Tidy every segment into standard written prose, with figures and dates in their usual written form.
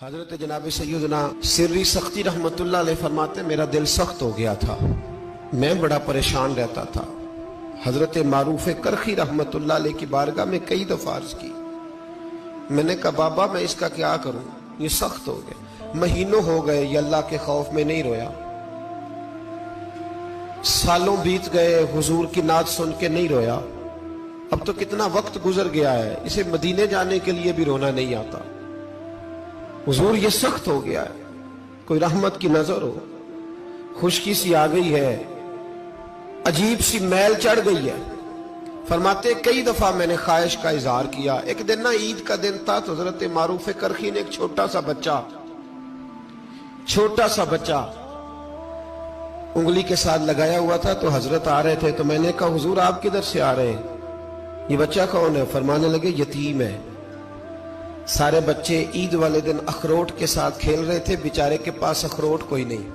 حضرت جناب سیدنا سری سختی رحمت اللہ علیہ فرماتے میرا دل سخت ہو گیا تھا، میں بڑا پریشان رہتا تھا۔ حضرت معروف کرخی رحمت اللہ علیہ کی بارگاہ میں کئی دفعہ عرض کی، میں نے کہا بابا میں اس کا کیا کروں، یہ سخت ہو گئے، مہینوں ہو گئے یہ اللہ کے خوف میں نہیں رویا، سالوں بیت گئے حضور کی نعت سن کے نہیں رویا، اب تو کتنا وقت گزر گیا ہے، اسے مدینے جانے کے لیے بھی رونا نہیں آتا، حضور یہ سخت ہو گیا ہے، کوئی رحمت کی نظر ہو، خشکی سی آ گئی ہے، عجیب سی میل چڑھ گئی ہے۔ فرماتے کئی دفعہ میں نے خواہش کا اظہار کیا۔ ایک دن نا عید کا دن تھا تو حضرت معروف کرخی نے ایک چھوٹا سا بچہ انگلی کے ساتھ لگایا ہوا تھا، تو حضرت آ رہے تھے، تو میں نے کہا حضور آپ کدھر سے آ رہے ہیں، یہ بچہ کون ہے؟ فرمانے لگے یتیم ہے۔ سارے بچے عید والے دن اخروٹ کے ساتھ کھیل رہے تھے، بیچارے کے پاس اخروٹ کوئی نہیں،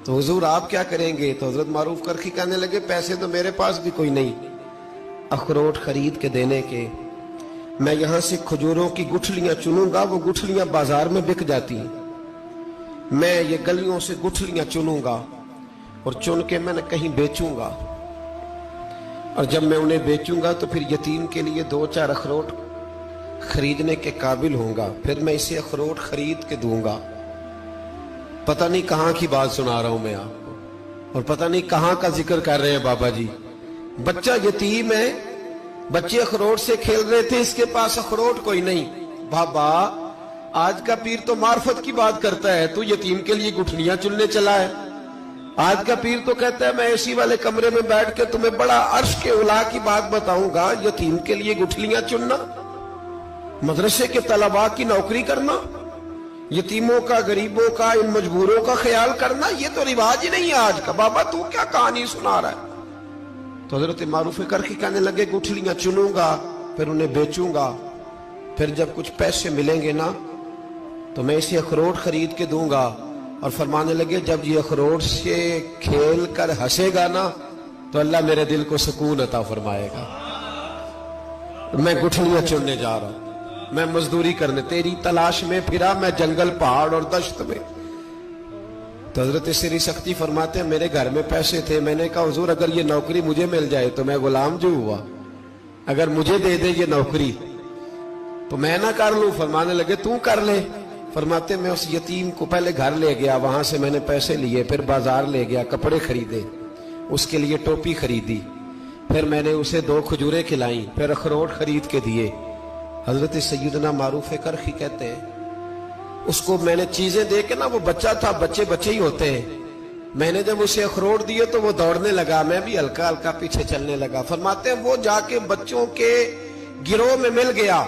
تو حضور آپ کیا کریں گے؟ تو حضرت معروف کرخی کہنے لگے پیسے تو میرے پاس بھی کوئی نہیں اخروٹ خرید کے دینے کے، میں یہاں سے کھجوروں کی گٹھلیاں چنوں گا، وہ گٹھلیاں بازار میں بک جاتی ہیں، میں یہ گلیوں سے گٹھلیاں چنوں گا اور چن کے میں نے کہیں بیچوں گا، اور جب میں انہیں بیچوں گا تو پھر یتیم کے لیے 2-4 اخروٹ خریدنے کے قابل ہوں گا، پھر میں اسے اخروٹ خرید کے دوں گا۔ پتہ نہیں کہاں کی بات سنا رہا ہوں میں آپ کو، اور پتہ نہیں کہاں کا ذکر کر رہے ہیں بابا جی۔ بچہ یتیم ہے، بچے اخروٹ سے کھیل رہے تھے، اس کے پاس اخروٹ کوئی نہیں۔ بابا آج کا پیر تو معرفت کی بات کرتا ہے، تو یتیم کے لیے گٹھلیاں چننے چلا ہے۔ آج کا پیر تو کہتا ہے میں اے سی والے کمرے میں بیٹھ کے تمہیں بڑا عرش کے اعلیٰ کی بات بتاؤں گا، یتیم کے لیے گٹھلیاں چننا، مدرسے کے طلباء کی نوکری کرنا، یتیموں کا، غریبوں کا، ان مجبوروں کا خیال کرنا، یہ تو رواج ہی نہیں ہے آج کا۔ بابا تو کیا کہانی سنا رہا ہے؟ تو حضرت معروف کرخی کہنے لگے گٹھلیاں چنوں گا، پھر انہیں بیچوں گا، پھر جب کچھ پیسے ملیں گے نا تو میں اسے اخروٹ خرید کے دوں گا، اور فرمانے لگے جب یہ اخروٹ سے کھیل کر ہنسے گا نا تو اللہ میرے دل کو سکون عطا فرمائے گا۔ میں گٹھلیاں چننے جا رہا ہوں، میں مزدوری کرنے، تیری تلاش میں پھرا میں جنگل، پہاڑ اور دشت میں۔ تو حضرت سری سختی فرماتے ہیں میرے گھر میں پیسے تھے، میں نے کہا حضور اگر یہ نوکری مجھے مل جائے تو میں غلام جو ہوا، اگر مجھے دے دے یہ نوکری تو میں نہ کر لوں؟ فرمانے لگے تو کر لے۔ فرماتے میں اس یتیم کو پہلے گھر لے گیا، وہاں سے میں نے پیسے لیے، پھر بازار لے گیا، کپڑے خریدے، اس کے لیے ٹوپی خریدی، پھر میں نے اسے 2 کھجوریں کھلائیں، پھر اخروٹ خرید کے دیے۔ حضرت سیدنا معروف کرخی کہتے ہیں اس کو میں نے چیزیں دے کے نا، وہ بچہ تھا، بچے ہی ہوتے ہیں، میں نے جب اسے اخروٹ دیے تو وہ دوڑنے لگا، میں بھی ہلکا ہلکا پیچھے چلنے لگا۔ فرماتے ہیں وہ جا کے بچوں کے گروہ میں مل گیا،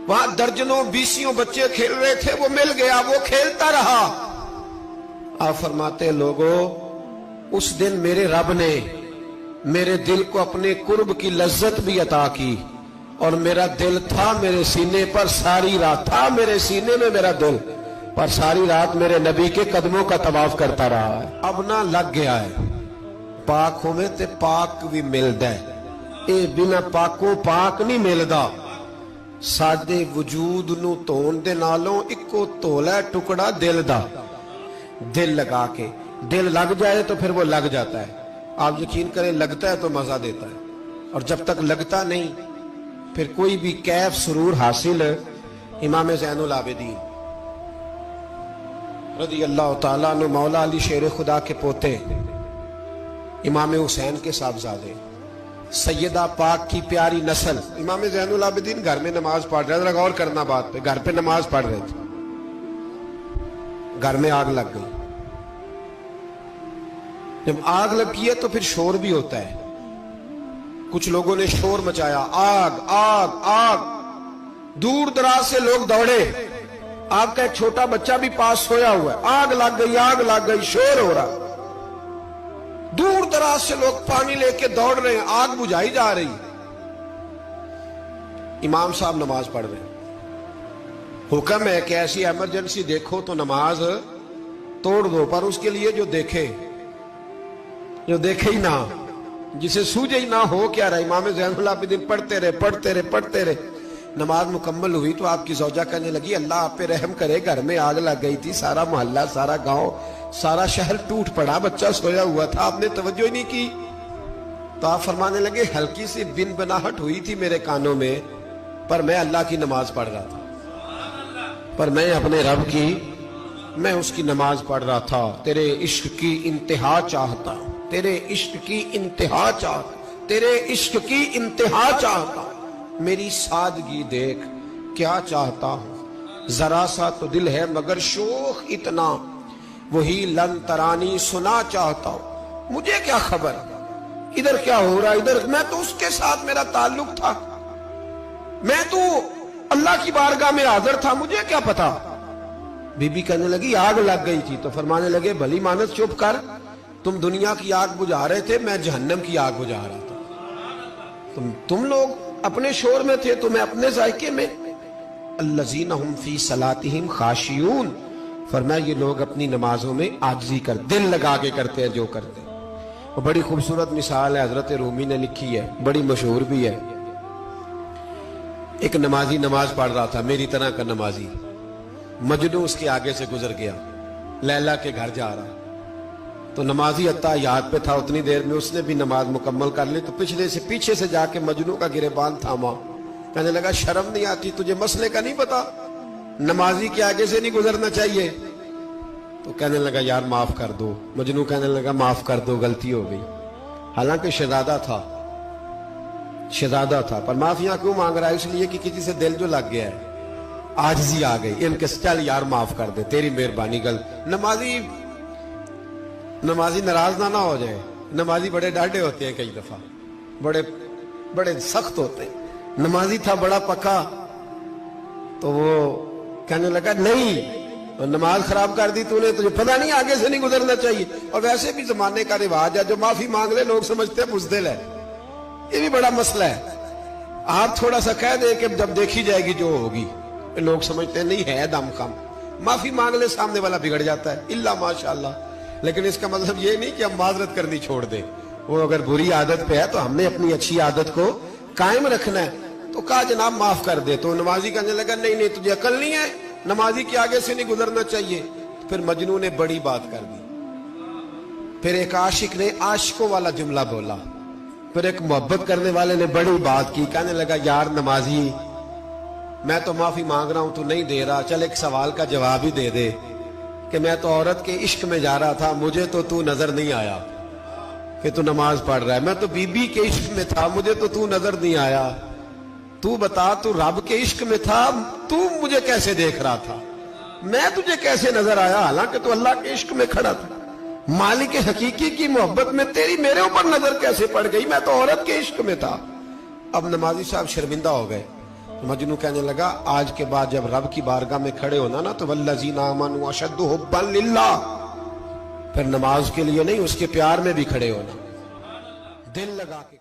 وہاں درجنوں 20 بچے کھیل رہے تھے، وہ مل گیا، وہ کھیلتا رہا۔ آپ فرماتے ہیں لوگوں اس دن میرے رب نے میرے دل کو اپنے قرب کی لذت بھی عطا کی، اور میرا دل تھا میرے سینے پر ساری رات، تھا میرے سینے میں میرا دل، پر ساری رات میرے نبی کے قدموں کا طواف کرتا رہا ہے۔ اب نہ لگ گیا ہے، پاک ہوئے تے پاک بھی ملدا ہے، اے بنا پاکوں پاک نہیں ملدا۔ سادے وجود نو تون دے نالوں اکو تولا ہے ٹکڑا دل دا، دل لگا کے، دل لگ جائے تو پھر وہ لگ جاتا ہے۔ آپ یقین کریں لگتا ہے تو مزہ دیتا ہے، اور جب تک لگتا نہیں پھر کوئی بھی کیف سرور حاصل۔ امام زین العابدین رضی اللہ تعالیٰ عنہ مولا علی شیر خدا کے پوتے، امام حسین کے صاحبزادے، سیدہ پاک کی پیاری نسل، امام زین العابدین گھر میں نماز پڑھ رہے تھے، غور کرنا بات پہ، گھر پہ نماز پڑھ رہے تھے، گھر میں آگ لگ گئی۔ جب آگ لگی ہے تو پھر شور بھی ہوتا ہے، کچھ لوگوں نے شور مچایا، آگ آگ آگ، دور دراز سے لوگ دوڑے، آپ کا ایک چھوٹا بچہ بھی پاس سویا ہوا ہے، آگ لگ گئی، شور ہو رہا، دور دراز سے لوگ پانی لے کے دوڑ رہے ہیں، آگ بجھائی جا رہی۔ امام صاحب نماز پڑھ رہے ہیں، حکم ہے کہ ایسی ایمرجنسی دیکھو تو نماز توڑ دو، پر اس کے لیے جو دیکھے ہی نہ، جسے سوجے ہی نہ ہو کیا رہا۔ امام زین العابدین پڑھتے رہے، نماز مکمل ہوئی تو آپ کی زوجہ کہنے لگی اللہ آپ پہ رحم کرے، گھر میں آگ لگ گئی تھی، سارا محلہ، سارا گاؤں، سارا شہر ٹوٹ پڑا، بچہ سویا ہوا تھا، آپ نے توجہ ہی نہیں کی۔ تو آپ فرمانے لگے ہلکی سی بن بناہٹ ہوئی تھی میرے کانوں میں، پر میں اللہ کی نماز پڑھ رہا تھا، پر میں اپنے رب کی، میں اس کی نماز پڑھ رہا تھا۔ تیرے عشق کی انتہا چاہتا، تیرے عشق کی انتہا چاہتا، تیرے عشق کی انتہا چاہتا، میری سادگی دیکھ کیا چاہتا ہوں، ذرا سا تو دل ہے مگر شوق اتنا، وہی لن ترانی سنا چاہتا ہوں، مجھے کیا خبر ادھر کیا ہو رہا، ادھر میں تو اس کے ساتھ میرا تعلق تھا، میں تو اللہ کی بارگاہ میں حاضر تھا، مجھے کیا پتا۔ بی بی کہنے لگی آگ لگ گئی تھی، تو فرمانے لگے بھلی مانت چپ کر، تم دنیا کی آگ بجھا رہے تھے، میں جہنم کی آگ بجھا رہا تھا، تم لوگ اپنے شور میں تھے تو میں اپنے ذائقے میں۔ الذین ہم فی صلاتہم خاشعون، فرمایا یہ لوگ اپنی نمازوں میں عاجزی کر، دل لگا کے کرتے ہیں جو کرتے ہیں۔ وہ بڑی خوبصورت مثال ہے، حضرت رومی نے لکھی ہے، بڑی مشہور بھی ہے۔ ایک نمازی نماز پڑھ رہا تھا، میری طرح کا نمازی، مجنو اس کے آگے سے گزر گیا، لیلا کے گھر جا رہا، تو نمازی اتحیات پہ تھا، اتنی دیر میں اس نے بھی نماز مکمل کر لی، تو پیچھے سے جا کے مجنو کا گریبان تھاما، کہنے لگا شرم نہیں آتی تجھے، مسئلے کا نہیں پتا، نمازی کے آگے سے نہیں گزرنا چاہیے؟ تو کہنے لگا یار معاف کر دو، مجنو کہنے لگا معاف کر دو، غلطی ہو گئی، حالانکہ شہزادہ تھا، پر معافیاں کیوں مانگ رہا ہے؟ اس لیے کہ کسی سے دل جو لگ گیا ہے، عاجزی آ گئی، ان کے چل یار معاف کر دے، تیری مہربانی، نمازی ناراض نہ ہو جائے، نمازی بڑے ڈاڈے ہوتے ہیں، کئی دفعہ بڑے سخت ہوتے ہیں، نمازی تھا بڑا پکا، تو وہ کہنے لگا نہیں، نماز خراب کر دی تو نے، تجھے پتہ نہیں آگے سے نہیں گزرنا چاہیے، اور ویسے بھی زمانے کا رواج ہے، جو معافی مانگ لے لوگ سمجھتے ہیں بزدل ہے، یہ بھی بڑا مسئلہ ہے۔ آپ تھوڑا سا کہہ دیں کہ جب دیکھی جائے گی جو ہوگی، لوگ سمجھتے ہیں نہیں ہے دم کم، معافی مانگ لے سامنے والا بگڑ جاتا ہے، الا ماشاءاللہ، لیکن اس کا مطلب یہ نہیں کہ ہم معذرت کرنی چھوڑ دیں، وہ اگر بری عادت پہ ہے تو ہم نے اپنی اچھی عادت کو قائم رکھنا ہے، تو کہا جناب معاف کر دے، تو نمازی کہنے لگا نہیں تجھے عقل نہیں ہے، نمازی کے آگے سے نہیں گزرنا چاہیے۔ پھر مجنو نے بڑی بات کر دی، پھر ایک عاشق نے عاشقوں والا جملہ بولا، پھر ایک محبت کرنے والے نے بڑی بات کی، کہنے لگا یار نمازی میں تو معافی مانگ رہا ہوں تو نہیں دے رہا، چل ایک سوال کا جواب ہی دے دے کہ میں تو عورت کے عشق میں جا رہا تھا، مجھے تو نظر نہیں آیا کہ تو نماز پڑھ رہا ہے، میں تو بی بی کے عشق میں تھا، مجھے تو نظر نہیں آیا، تو بتا تو رب کے عشق میں تھا، تو مجھے کیسے دیکھ رہا تھا، میں تجھے کیسے نظر آیا، حالانکہ تو اللہ کے عشق میں کھڑا تھا، مالک حقیقی کی محبت میں تیری میرے اوپر نظر کیسے پڑ گئی، میں تو عورت کے عشق میں تھا۔ اب نمازی صاحب شرمندہ ہو گئے، مجنو کہنے لگا آج کے بعد جب رب کی بارگاہ میں کھڑے ہونا نا تو والذین آمنوا اشد حبا للہ، پھر نماز کے لیے نہیں اس کے پیار میں بھی کھڑے ہونا، دل لگا کے